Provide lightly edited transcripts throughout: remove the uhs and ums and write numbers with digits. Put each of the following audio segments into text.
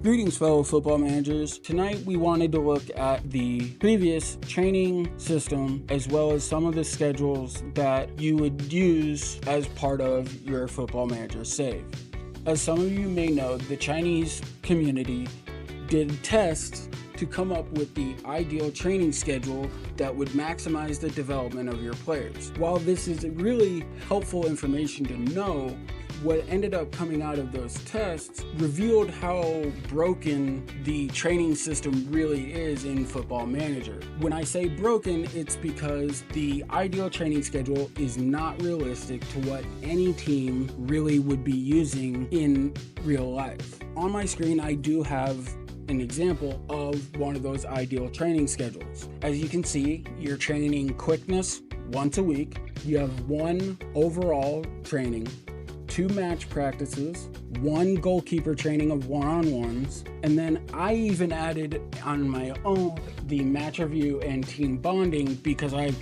Greetings, fellow football managers. Tonight we wanted to look at the previous training system as well as some of the schedules that you would use as part of your football manager save. As some of you may know, the Chinese community did tests to come up with the ideal training schedule that would maximize the development of your players. While this is really helpful information to know, what ended up coming out of those tests revealed how broken the training system really is in Football Manager. When I say broken, it's because the ideal training schedule is not realistic to what any team really would be using in real life. On my screen, I do have an example of one of those ideal training schedules. As you can see, you're training quickness once a week. You have one overall training, 2 match practices, 1 goalkeeper training of one-on-ones, and then I even added on my own the match review and team bonding because I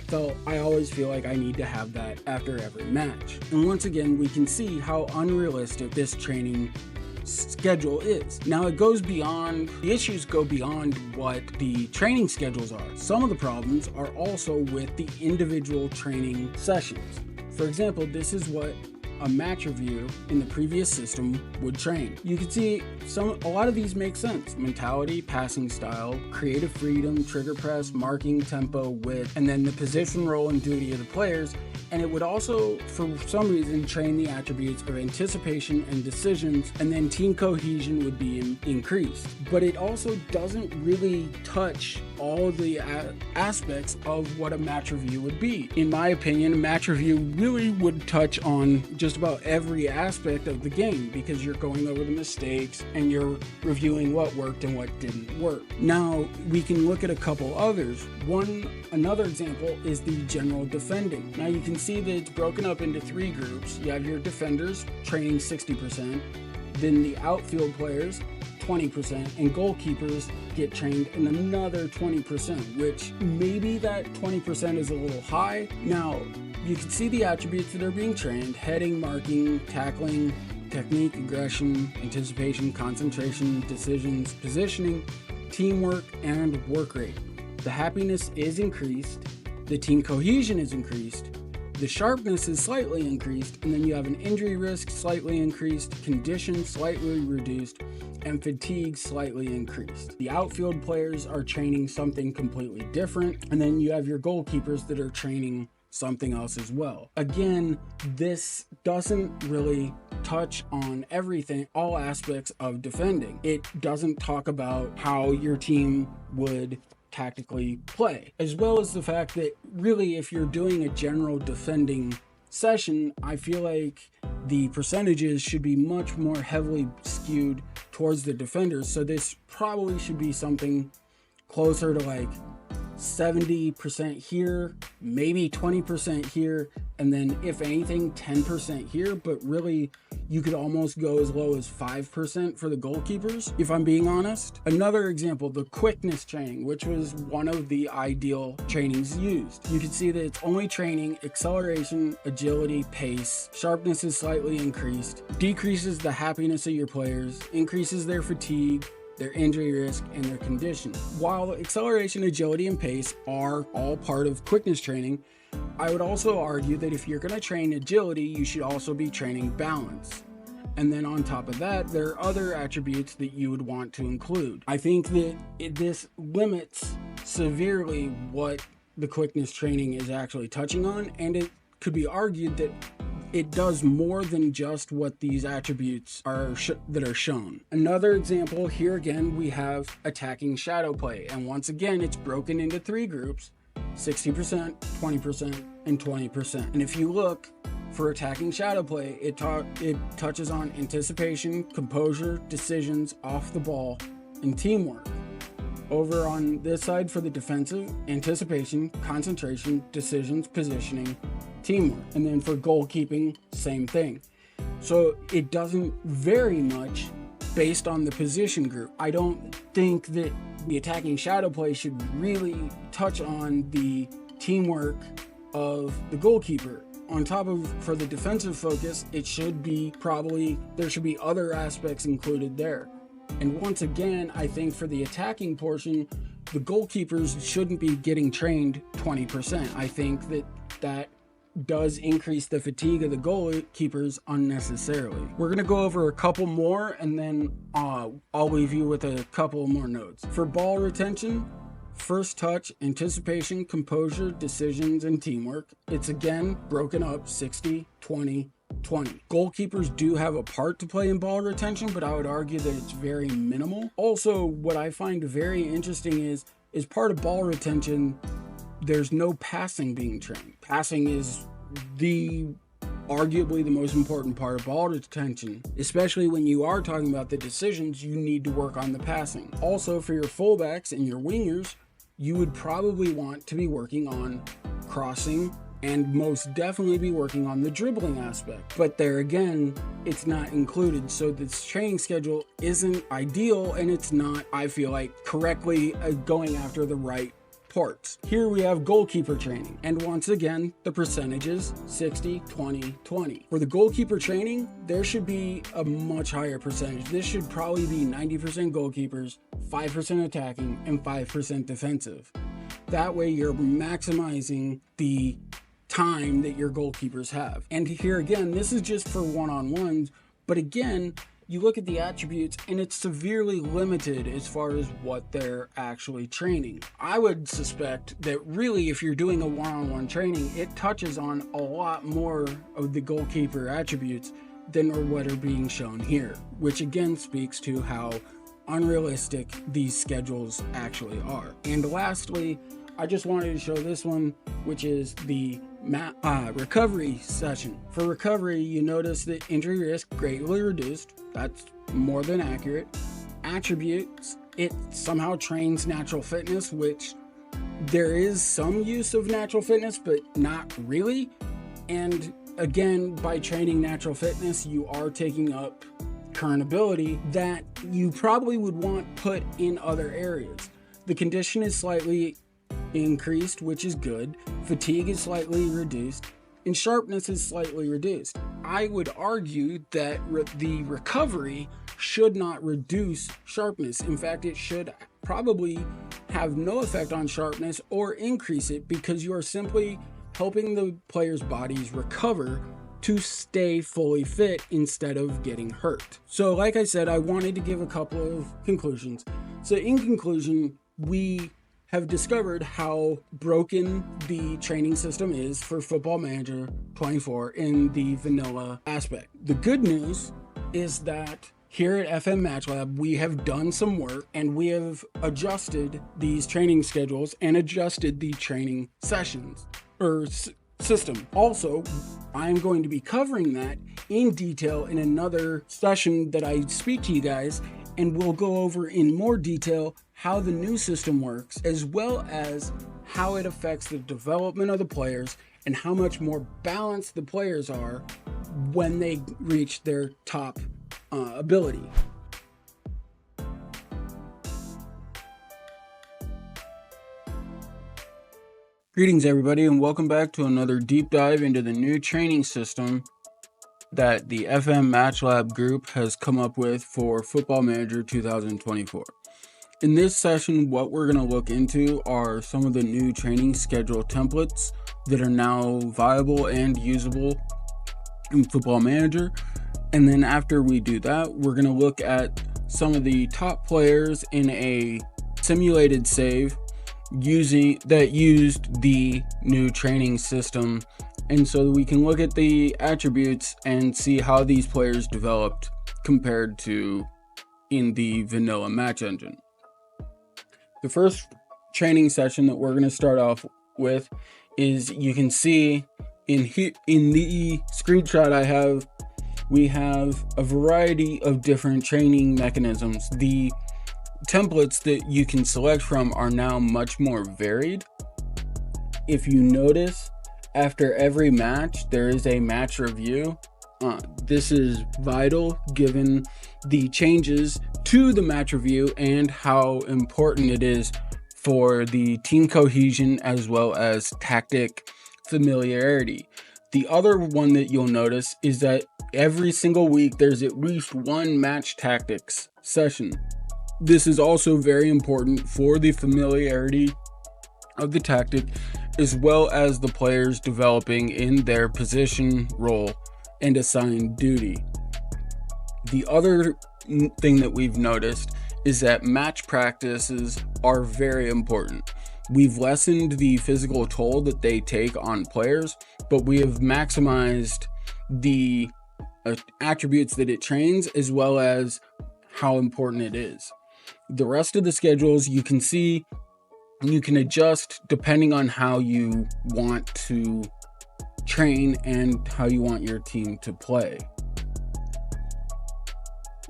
always feel like I need to have that after every match. And once again, we can see how unrealistic this training schedule is. Now the issues go beyond what the training schedules are. Some of the problems are also with the individual training sessions. For example, this is what a match review in the previous system would train. You can see a lot of these make sense. Mentality, passing style, creative freedom, trigger press, marking, tempo, width, and then the position, role, and duty of the players. And it would also, for some reason, train the attributes of anticipation and decisions, and then team cohesion would be increased. But it also doesn't really touch all the aspects of what a match review would be. In my opinion, a match review really would touch on just about every aspect of the game because you're going over the mistakes and you're reviewing what worked and what didn't work. Now, we can look at a couple others. Another example is the general defending. Now you can see that it's broken up into 3 groups. You have your defenders training 60%, then the outfield players 20%, and goalkeepers get trained in another 20%, which maybe that 20% is a little high. Now, you can see the attributes that are being trained: heading, marking, tackling, technique, aggression, anticipation, concentration, decisions, positioning, teamwork, and work rate. The happiness is increased, the team cohesion is increased, the sharpness is slightly increased, and then you have an injury risk slightly increased, condition slightly reduced, and fatigue slightly increased. The outfield players are training something completely different, and then you have your goalkeepers that are training something else as well. Again, this doesn't really touch on everything, all aspects of defending. It doesn't talk about how your team would tactically play, as well as the fact that really if you're doing a general defending session, I feel like the percentages should be much more heavily skewed towards the defenders. So this probably should be something closer to like 70% here, maybe 20% here, and then if anything 10% here, but really you could almost go as low as 5% for the goalkeepers, if I'm being honest. Another example, the quickness training, which was one of the ideal trainings used. You can see that it's only training acceleration, agility, pace, sharpness is slightly increased, decreases the happiness of your players, increases their fatigue, their injury risk, and their condition. While acceleration, agility, and pace are all part of quickness training, I would also argue that if you're going to train agility, you should also be training balance. And then on top of that, there are other attributes that you would want to include. I think that this limits severely what the quickness training is actually touching on, and it could be argued that it does more than just what these attributes are that are shown. Another example, here again, we have attacking shadow play. And once again, it's broken into 3 groups, 60%, 20%, and 20%. And if you look for attacking shadow play, it touches on anticipation, composure, decisions, off the ball, and teamwork. Over on this side for the defensive, anticipation, concentration, decisions, positioning, teamwork. And then for goalkeeping, same thing. So it doesn't vary much based on the position group. I don't think that the attacking shadow play should really touch on the teamwork of the goalkeeper. On top of, for the defensive focus, it should be there should be other aspects included there. And once again, I think for the attacking portion, the goalkeepers shouldn't be getting trained 20%. I think that does increase the fatigue of the goalkeepers unnecessarily. We're going to go over a couple more, and then I'll leave you with a couple more notes. For ball retention, first touch, anticipation, composure, decisions, and teamwork. It's again broken up 60, 20, 20. Goalkeepers do have a part to play in ball retention, but I would argue that it's very minimal. Also, what I find very interesting is part of ball retention, there's no passing being trained. Passing is arguably the most important part of ball retention, especially when you are talking about the decisions. You need to work on the passing. Also, for your fullbacks and your wingers, you would probably want to be working on crossing and most definitely be working on the dribbling aspect. But there again, it's not included. So this training schedule isn't ideal, and it's not, I feel like, correctly going after the right parts. Here we have goalkeeper training, and once again the percentages 60, 20, 20. For the goalkeeper training, there should be a much higher percentage. This should probably be 90% goalkeepers, 5% attacking, and 5% defensive. That way you're maximizing the time that your goalkeepers have. And here again, this is just for one-on-ones, but again, you look at the attributes and it's severely limited as far as what they're actually training. I would suspect that really, if you're doing a one-on-one training, it touches on a lot more of the goalkeeper attributes than what are being shown here, which again speaks to how unrealistic these schedules actually are. And lastly, I just wanted to show this one, which is the recovery session. For recovery, you notice that injury risk greatly reduced. That's more than accurate. Attributes, it somehow trains natural fitness, which there is some use of natural fitness, but not really. And again, by training natural fitness, you are taking up current ability that you probably would want put in other areas. The condition is slightly increased, which is good. Fatigue is slightly reduced, and sharpness is slightly reduced. I would argue that the recovery should not reduce sharpness. In fact, it should probably have no effect on sharpness or increase it, because you are simply helping the players' bodies recover to stay fully fit instead of getting hurt. So like I said, I wanted to give a couple of conclusions. So in conclusion, we have discovered how broken the training system is for Football Manager 24 in the vanilla aspect. The good news is that here at FM Match Lab, we have done some work and we have adjusted these training schedules and adjusted the training sessions or system. Also, I'm going to be covering that in detail in another session that I speak to you guys, and we'll go over in more detail how the new system works, as well as how it affects the development of the players and how much more balanced the players are when they reach their top ability. Greetings everybody, and welcome back to another deep dive into the new training system that the FM Match Lab group has come up with for Football Manager 2024. In this session, what we're going to look into are some of the new training schedule templates that are now viable and usable in Football Manager. And then after we do that, we're going to look at some of the top players in a simulated save that used the new training system, and so that we can look at the attributes and see how these players developed compared to in the vanilla match engine. The first training session that we're going to start off with is, you can see in the screenshot I have, we have a variety of different training mechanisms. The templates that you can select from are now much more varied. If you notice, after every match, there is a match review. This is vital given the changes to the match review and how important it is for the team cohesion as well as tactic familiarity. The other one that you'll notice is that every single week there's at least one match tactics session. This is also very important for the familiarity of the tactic, as well as the players developing in their position, role, and assigned duty. The other thing that we've noticed is that match practices are very important. We've lessened the physical toll that they take on players, but we have maximized the attributes that it trains, as well as how important it is. The rest of the schedules you can see, you can adjust depending on how you want to train and how you want your team to play.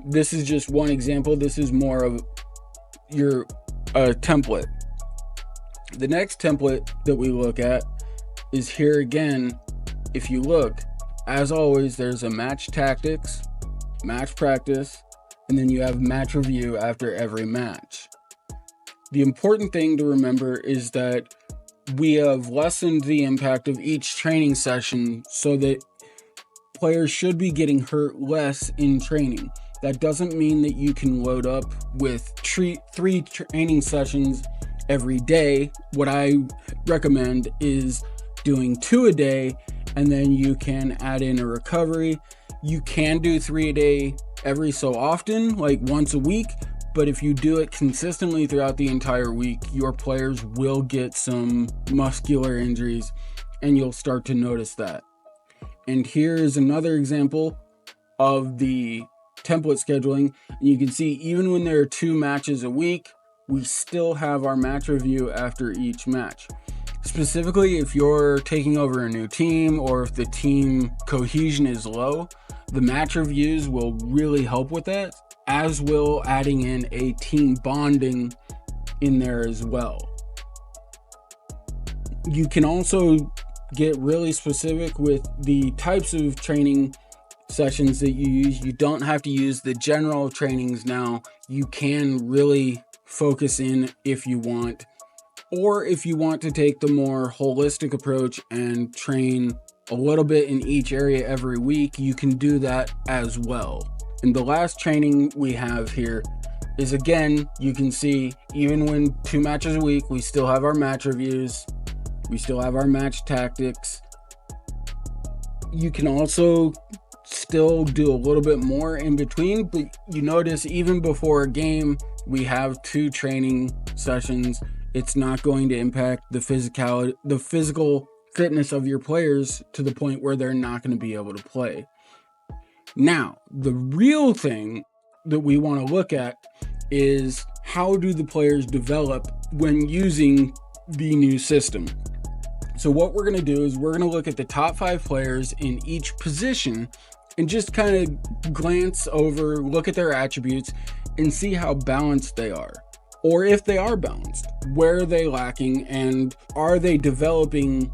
This is just one example. This is more of your template. The next template that we look at is here again. If you look, as always, there's a match tactics, match practice, and then you have match review after every match. The important thing to remember is that we have lessened the impact of each training session so that players should be getting hurt less in training. That doesn't mean that you can load up with 3 training sessions every day. What I recommend is doing 2 a day, and then you can add in a recovery. You can do 3 a day every so often, like once a week, but if you do it consistently throughout the entire week, your players will get some muscular injuries, and you'll start to notice that. And here is another example of the template scheduling. And you can see even when there are 2 matches a week, we still have our match review after each match. Specifically, if you're taking over a new team or if the team cohesion is low, the match reviews will really help with that, as will adding in a team bonding in there as well. You can also get really specific with the types of training sessions that you use. You don't have to use the general trainings now. You can really focus in if you want, or if you want to take the more holistic approach and train a little bit in each area every week, you can do that as well. And the last training we have here is, again, you can see even when 2 matches a week, we still have our match reviews, we still have our match tactics. You can also still do a little bit more in between, but you notice even before a game, we have 2 training sessions. It's not going to impact the physical fitness of your players to the point where they're not going to be able to play. Now, the real thing that we want to look at is how do the players develop when using the new system. So what we're going to do is we're going to look at the top 5 players in each position and just kind of glance over, look at their attributes and see how balanced they are. Or if they are balanced, where are they lacking, and are they developing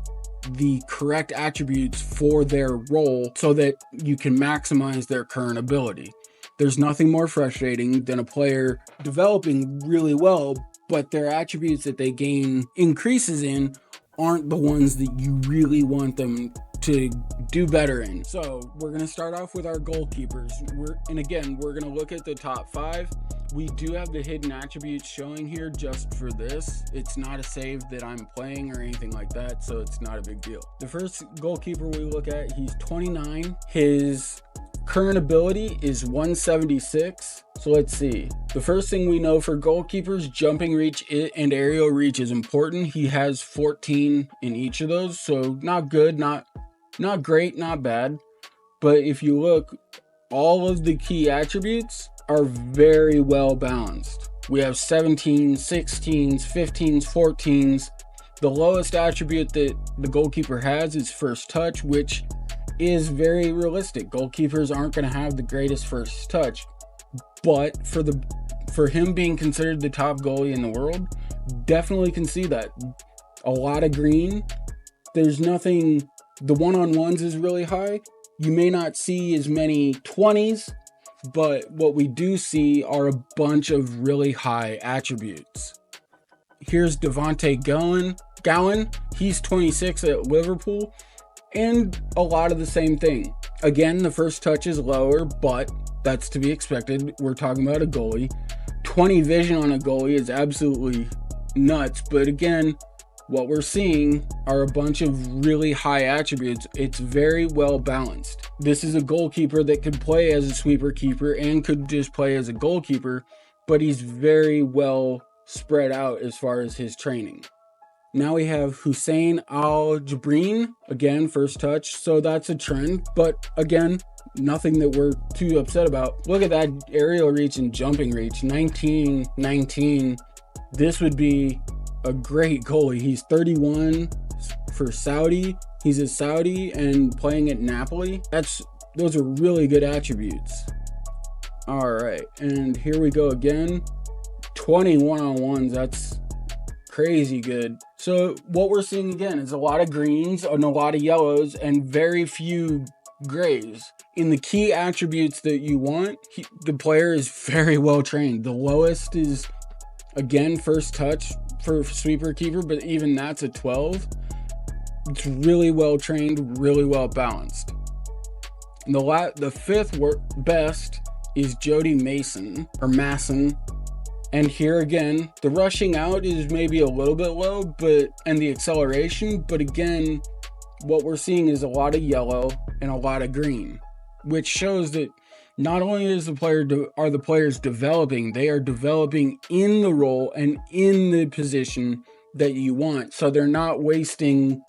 the correct attributes for their role so that you can maximize their current ability. There's nothing more frustrating than a player developing really well, but their attributes that they gain increases in aren't the ones that you really want them to do better in. So we're going to start off with our goalkeepers. We're going to look at the top 5. We do have the hidden attributes showing here just for this. It's not a save that I'm playing or anything like that, so it's not a big deal. The first goalkeeper we look at, he's 29. His current ability is 176. So let's see. The first thing we know for goalkeepers, jumping reach and aerial reach is important. He has 14 in each of those, so not good, not great, not bad. But if you look, all of the key attributes are very well balanced. We have 17s, 16s, 15s, 14s. The lowest attribute that the goalkeeper has is first touch, which is very realistic. Goalkeepers aren't going to have the greatest first touch, but for him being considered the top goalie in the world, definitely can see that. A lot of green. There's nothing. The one-on-ones is really high. You may not see as many 20s, but what we do see are a bunch of really high attributes. Here's Devontae Gowan. He's 26 at Liverpool, and a lot of the same thing. Again, the first touch is lower, but that's to be expected. We're talking about a goalie. 20 vision on a goalie is absolutely nuts, but again, what we're seeing are a bunch of really high attributes. It's very well balanced. This is a goalkeeper that could play as a sweeper keeper and could just play as a goalkeeper, but he's very well spread out as far as his training. Now we have Hussein Al-Jabreen, again, first touch, so that's a trend, but again, nothing that we're too upset about. Look at that aerial reach and jumping reach, 19. This would be a great goalie. He's 31 for Saudi. He's a Saudi and playing at Napoli. Those are really good attributes. All right, and here we go again. 20 one-on-ones, that's crazy good. So what we're seeing again is a lot of greens and a lot of yellows and very few grays. In the key attributes that you want, the player is very well trained. The lowest is, again, first touch for sweeper keeper, but even that's a 12. It's really well trained, really well balanced. And the fifth best is Jody Masson. And here again, the rushing out is maybe a little bit low, and the acceleration, but again, what we're seeing is a lot of yellow and a lot of green, which shows that not only is the players developing, they are developing in the role and in the position that you want. So they're not wasting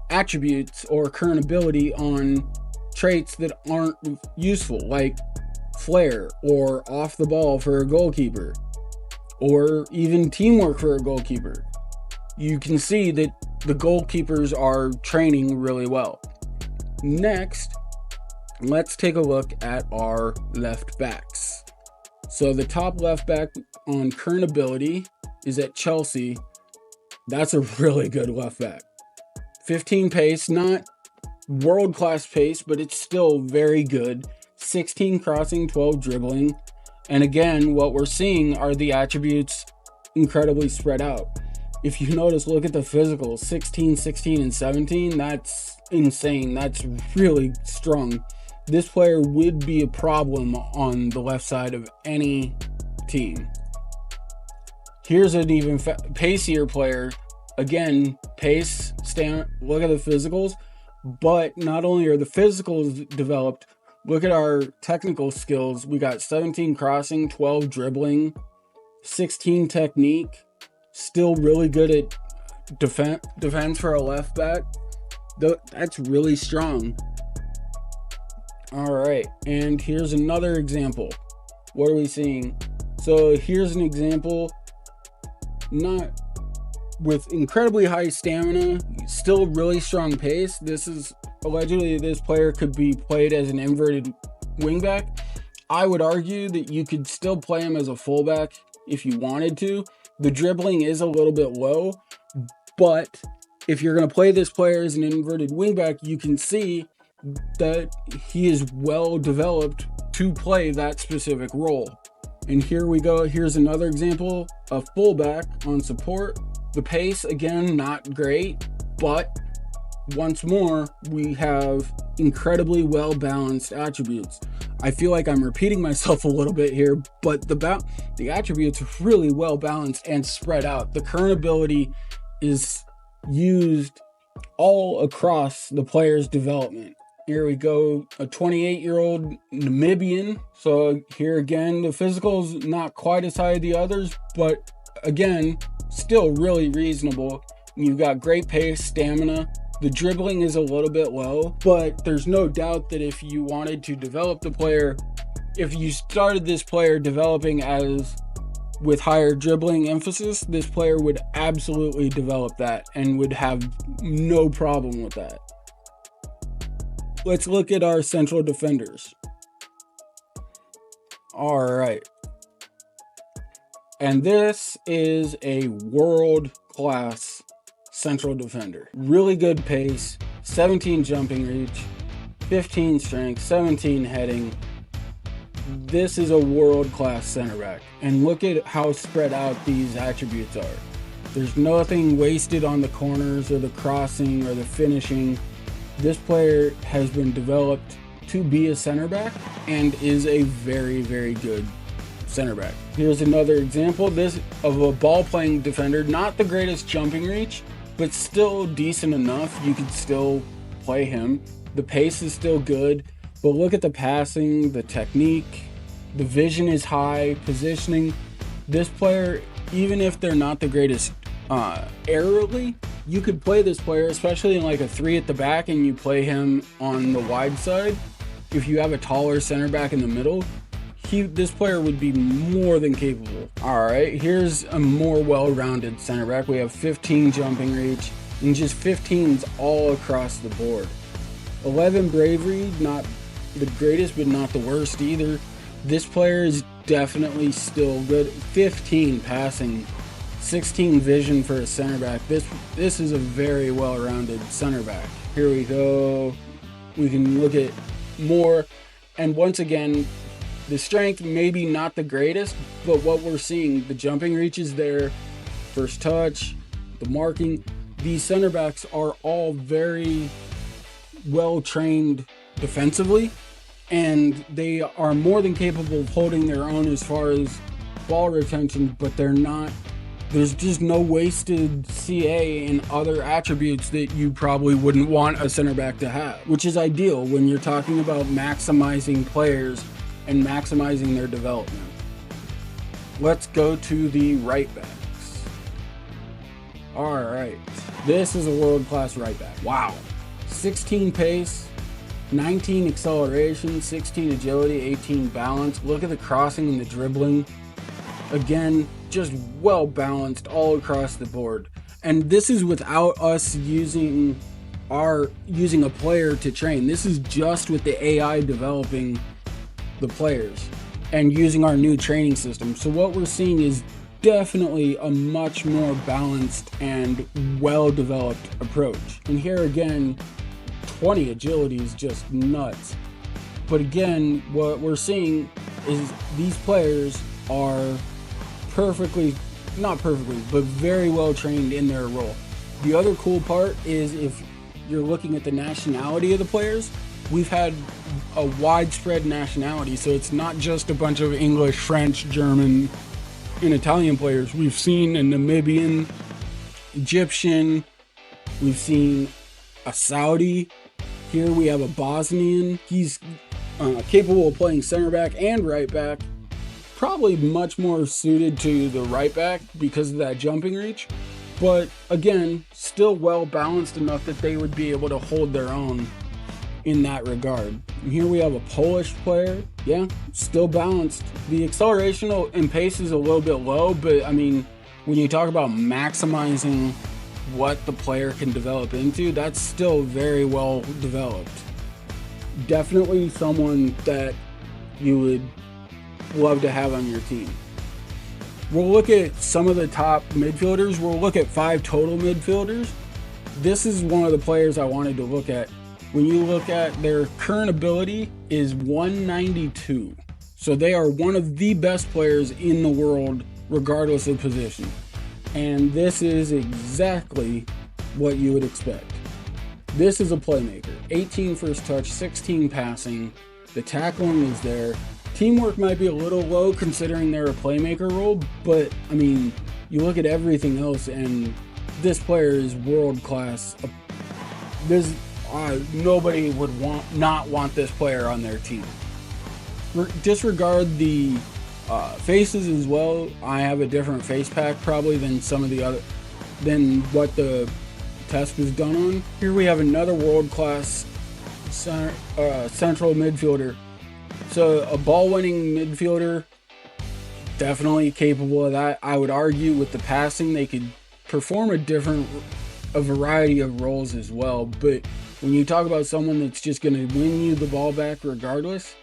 attributes or current ability on traits that aren't useful, like flair or off the ball for a goalkeeper, or even teamwork for a goalkeeper. You can see that the goalkeepers are training really well. Next, let's take a look at our left backs. So the top left back on current ability is at Chelsea. That's a really good left back. 15 pace, not world-class pace, but it's still very good. 16 crossing, 12 dribbling. And again, what we're seeing are the attributes incredibly spread out. If you notice, look at the physicals, 16, 16, and 17. That's insane. That's really strong. This player would be a problem on the left side of any team. Here's an even pacier player. Again, pace, look at the physicals. But not only are the physicals developed, look at our technical skills. We got 17 crossing, 12 dribbling, 16 technique. Still really good at defense for a left back. That's really strong. All right, and here's another example. What are we seeing? So here's an example, not with incredibly high stamina, still really strong pace. This is allegedly, this player could be played as an inverted wingback. I would argue that you could still play him as a fullback if you wanted to. The dribbling is a little bit low, but if you're going to play this player as an inverted wingback, you can see that he is well developed to play that specific role. And here we go. Here's another example, a fullback on support. The pace, again, not great, but once more, we have incredibly well-balanced attributes. I feel like I'm repeating myself a little bit here, but the attributes are really well-balanced and spread out. The current ability is used all across the player's development. Here we go, a 28-year-old Namibian. So here again, the physical's not quite as high as the others, but again, still really reasonable. You've got great pace, stamina. The dribbling is a little bit low, but there's no doubt that if you wanted to develop the player, if you started this player developing with higher dribbling emphasis, this player would absolutely develop that and would have no problem with that. Let's look at our central defenders. All right. And this is a world-class central defender. Really good pace, 17 jumping reach, 15 strength, 17 heading. This is a world-class center back. And look at how spread out these attributes are. There's nothing wasted on the corners or the crossing or the finishing. This player has been developed to be a center back and is a very, very good center back. Here's another example this of a ball playing defender, not the greatest jumping reach, but still decent enough. You could still play him. The pace is still good, but look at the passing, the technique, the vision is high, positioning. This player, even if they're not the greatest aerially, you could play this player, especially in like a 3 at the back, and you play him on the wide side. If you have a taller center back in the middle, this player would be more than capable. All right, here's a more well-rounded center back. We have 15 jumping reach and just 15s all across the board. 11 bravery, not the greatest, but not the worst either. This player is definitely still good. 15 passing, 16 vision for a center back. This is a very well-rounded center back. Here we go. We can look at more, and once again, the strength maybe not the greatest, but what we're seeing, the jumping reach is there, first touch, the marking. These center backs are all very well trained defensively, and they are more than capable of holding their own as far as ball retention, but there's just no wasted CA and other attributes that you probably wouldn't want a center back to have, which is ideal when you're talking about maximizing players and maximizing their development. Let's go to the right backs. All right, this is a world-class right back. Wow, 16 pace, 19 acceleration, 16 agility, 18 balance. Look at the crossing and the dribbling. Again, just well balanced all across the board. And this is without us using a player to train. This is just with the AI developing the players and using our new training system. So what we're seeing is definitely a much more balanced and well-developed approach. And here again, 20 agility is just nuts. But again, what we're seeing is these players are not perfectly, but very well trained in their role. The other cool part is if you're looking at the nationality of the players, we've had a widespread nationality, so it's not just a bunch of English, French, German, and Italian players. We've seen a Namibian, Egyptian, we've seen a Saudi. Here we have a Bosnian. He's capable of playing center back and right back. Probably much more suited to the right back because of that jumping reach. But again, still well balanced enough that they would be able to hold their own in that regard. And here we have a Polish player. Yeah, still balanced. The acceleration and pace is a little bit low, but I mean, when you talk about maximizing what the player can develop into, that's still very well developed. Definitely someone that you would love to have on your team. We'll look at some of the top midfielders. We'll look at 5 total midfielders. This is one of the players I wanted to look at. When you look at their current ability is 192. So they are one of the best players in the world, regardless of position. And this is exactly what you would expect. This is a playmaker. 18 first touch, 16 passing. The tackling is there. Teamwork might be a little low considering they're a playmaker role, but I mean, you look at everything else and this player is world class. Nobody would not want this player on their team. Disregard the faces as well. I have a different face pack probably than what the test was done on. Here we have another world class central midfielder. So a ball-winning midfielder, definitely capable of that. I would argue with the passing, they could perform a variety of roles as well. But when you talk about someone that's just going to win you the ball back regardless,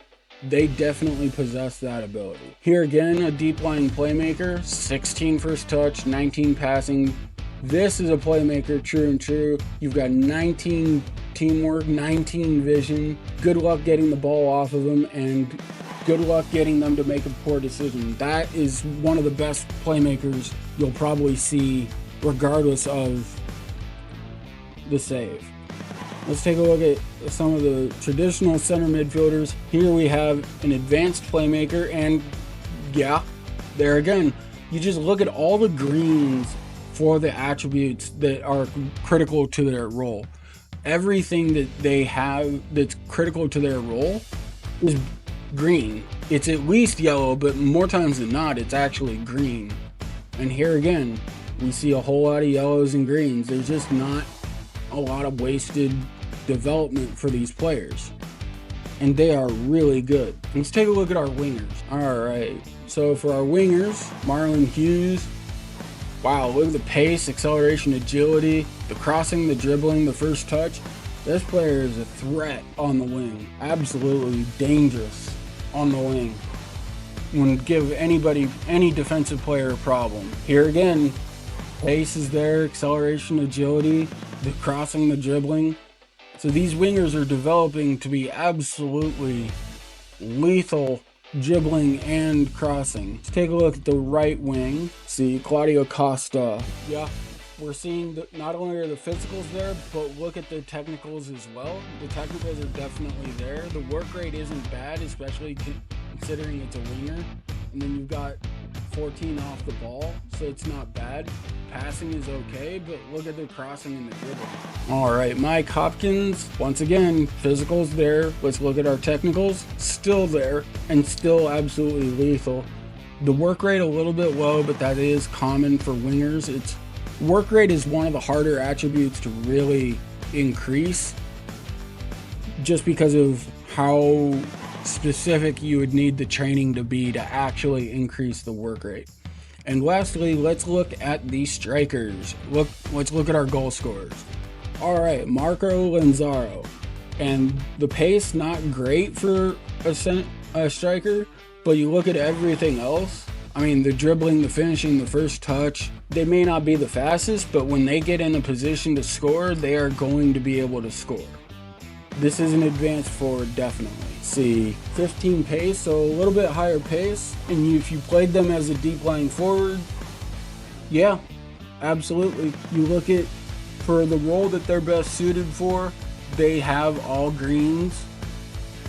they definitely possess that ability. Here again, a deep-lying playmaker, 16 first touch, 19 passing. This is a playmaker, true and true. You've got 19 teamwork, 19 vision. Good luck getting the ball off of them, and good luck getting them to make a poor decision. That is one of the best playmakers you'll probably see regardless of the save. Let's take a look at some of the traditional center midfielders. Here we have an advanced playmaker, and yeah, there again, you just look at all the greens for the attributes that are critical to their role. Everything that they have that's critical to their role is green. It's at least yellow, but more times than not, it's actually green. And here again, we see a whole lot of yellows and greens. There's just not a lot of wasted development for these players. And they are really good. Let's take a look at our wingers. All right, so for our wingers, Marlon Hughes. Wow, look at the pace, acceleration, agility, the crossing, the dribbling, the first touch. This player is a threat on the wing. Absolutely dangerous on the wing. Wouldn't give anybody, any defensive player, a problem. Here again, pace is there, acceleration, agility, the crossing, the dribbling. So these wingers are developing to be absolutely lethal dribbling and crossing. Let's take a look at the right wing. See Claudio Costa. Yeah, we're seeing that not only are the physicals there, but look at the technicals as well. The technicals are definitely there. The work rate isn't bad, especially considering it's a winger. And then you've got 14 off the ball, so it's not bad. Passing is okay, but look at the crossing and the dribbling. All right, Mike Hopkins, once again, physicals there. Let's look at our technicals. Still there and still absolutely lethal. The work rate a little bit low, but that is common for wingers. It's work rate is one of the harder attributes to really increase, just because of how specific you would need the training to be to actually increase the work rate. And lastly, let's look at the strikers. Let's look at our goal scorers. All right, Marco Lanzaro. And the pace, not great for a striker, but you look at everything else. I mean, the dribbling, the finishing, the first touch, they may not be the fastest, but when they get in a position to score, they are going to be able to score. This is an advanced forward, definitely. See, 15 pace, so a little bit higher pace. And if you played them as a deep lying forward, yeah, absolutely. You look at, for the role that they're best suited for, they have all greens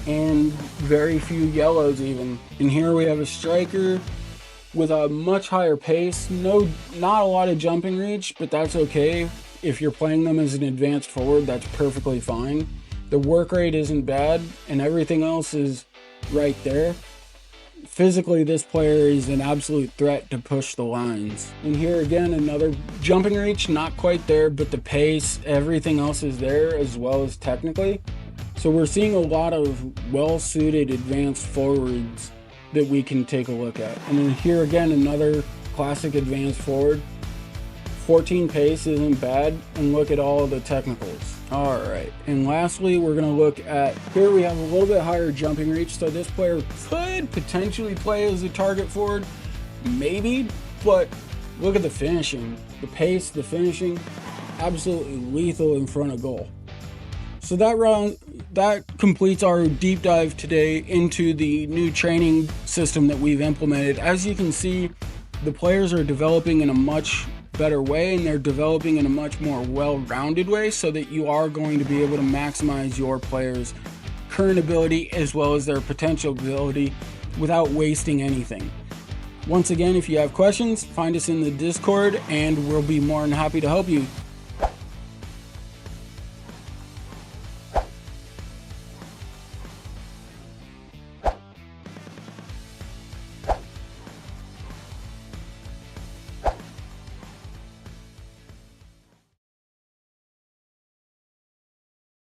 and very few yellows even. And here we have a striker with a much higher pace. Not a lot of jumping reach, but that's okay. If you're playing them as an advanced forward, that's perfectly fine. The work rate isn't bad, and everything else is right there. Physically, this player is an absolute threat to push the lines. And here again, another jumping reach, not quite there, but the pace, everything else is there, as well as technically. So we're seeing a lot of well-suited advanced forwards that we can take a look at. And then here again, another classic advanced forward. 14 pace isn't bad, and look at all of the technicals. All right, and lastly, we're gonna look at, here we have a little bit higher jumping reach, so this player could potentially play as a target forward, maybe, but look at the finishing, the pace, the finishing, absolutely lethal in front of goal. So that completes our deep dive today into the new training system that we've implemented. As you can see, the players are developing in a much better way, and they're developing in a much more well-rounded way, so that you are going to be able to maximize your players' current ability as well as their potential ability without wasting anything. Once again, if you have questions, find us in the Discord and we'll be more than happy to help you.